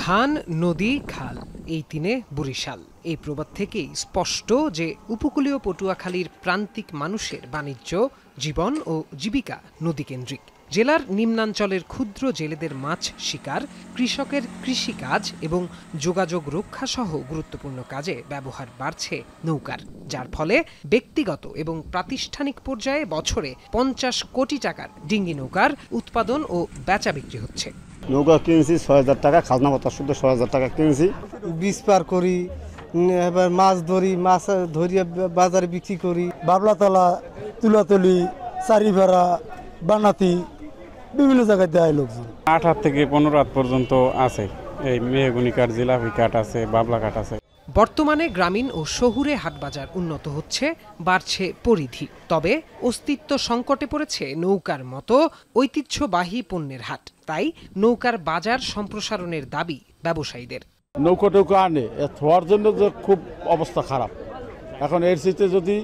ধান, নদী, খাল, এই তিনে বরিশাল। এই প্রবাদ থেকেই স্পষ্ট যে উপকূলীয় পটুয়াখালীর প্রান্তিক মানুষের বাণিজ্য, জীবন ও জীবিকা নদীকেন্দ্রিক। জেলার নিম্নাঞ্চলের ক্ষুদ্র জেলেদের মাছ শিকার, কৃষকের কৃষিকাজ এবং যোগাযোগ রক্ষা সহ গুরুত্বপূর্ণ কাজে ব্যবহার বাড়ছে নৌকার, যার ফলে ব্যক্তিগত এবং প্রাতিষ্ঠানিক পর্যায়ে বছরে ৫০ কোটি টাকার ডিঙ্গি নৌকার উৎপাদন ও বেচা বিক্রি হচ্ছে। নৌকা কিনেছি ৬০০০ টাকা, খাজনা ভাতা শুদ্ধ ৬০০০ টাকা কিনেছি। বীজ পার করি, এবার মাছ ধরি, মাছ ধরিয়ে বাজারে বিক্রি করি। বাবলাতলা, তুলাতলি, চারিভাড়া, বানাতি বিভিন্ন জায়গায় দেয় লোকজন। ৮ থেকে ১৫ পর্যন্ত আছে। এই মেহগুনি কাঠ, জিলাপি কাঠ আছে, বাবলা কাঠ আছে। বর্তমানে গ্রামীণ ও শহুরে হাটবাজার উন্নত হচ্ছে, বাড়ছে পরিধি। তবে অস্তিত্ব সংকটে পড়েছে নৌকার মতো ঐতিহ্যবাহী পণ্যের হাট। তাই নৌকার বাজার সম্প্রসারণের দাবি ব্যবসায়ীদের। নৌকা টৌকা আনে ধোয়ার জন্য যে খুব অবস্থা খারাপ। এখন এর সিটে যদি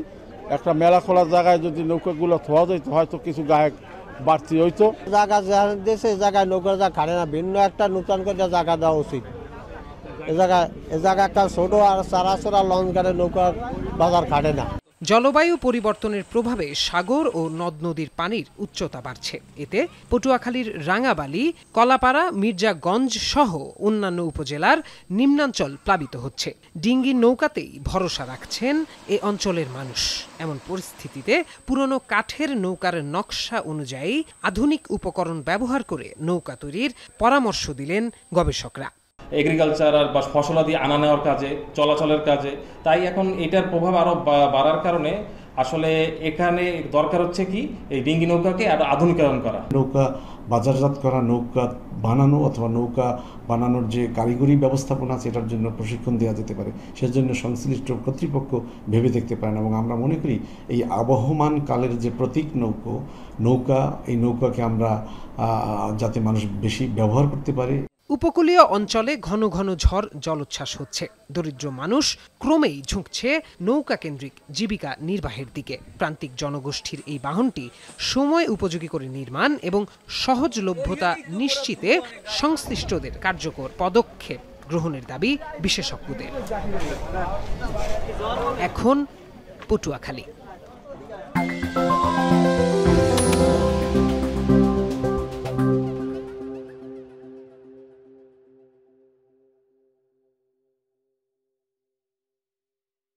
একটা মেলা খোলার জায়গায় যদি নৌকাগুলো ধোয়া যেত, হয়তো কিছু গায়ক বাড়তি হইতো। জায়গা দেশে জায়গায় নৌকা যা খাড়ে না, ভিন্ন একটা নূতন করে জায়গা দেওয়া উচিত। এ জায়গা একটা ছোট আর চারা লঞ্চ গাড়ে নৌকার বাজার খাটে না। জলবায়ু পরিবর্তনের প্রভাবে সাগর ও নদ নদীর পানির উচ্চতা বাড়ছে। এতে পটুয়াখালীর রাঙাবালি, কলাপাড়া, মির্জাগঞ্জ সহ অন্যান্য উপজেলার নিম্নাঞ্চল প্লাবিত হচ্ছে। ডিঙ্গি নৌকাতেই ভরসা রাখছেন এ অঞ্চলের মানুষ। এমন পরিস্থিতিতে পুরনো কাঠের নৌকার নকশা অনুযায়ী আধুনিক উপকরণ ব্যবহার করে নৌকা তৈরির পরামর্শ দিলেন গবেষকরা। এগ্রিকালচার বা ফসলাদি আনা নেওয়ার কাজে, চলাচলের কাজে। তাই এখন এটার প্রভাব আরো বাড়ার কারণে আসলে এখানে দরকার হচ্ছে কি এই ডিঙ্গি নৌকাকে আরো আধুনিকায়ন করা। নৌকা বাজারজাত করা, নৌকা বানানো অথবা নৌকা বানানোর যে কারিগরি ব্যবস্থাপনা আছে এটার জন্য প্রশিক্ষণ দেওয়া যেতে পারে। সেজন্য সংশ্লিষ্ট কর্তৃপক্ষ ভেবে দেখতে পারেন এবং আমরা মনে করি এই আবহমান কালের যে প্রতীক নৌকা, এই নৌকাকে আমরা যাতে মানুষ বেশি ব্যবহার করতে পারে। উপকূলীয় অঞ্চলে ঘন ঘন ঝড় জলোচ্ছ্বাস হচ্ছে। দরিদ্র মানুষ ক্রমেই ঝুঁকছে নৌকা কেন্দ্রিক জীবিকা নির্বাহের দিকে। প্রান্তিক জনগোষ্ঠীর এই বাহনটি সময় উপযোগী করে নির্মাণ এবং সহজলভ্যতা নিশ্চিতে সংশ্লিষ্টদের কার্যকর পদক্ষেপ গ্রহণের দাবি বিশেষজ্ঞদের। এখন পটুয়াখালী।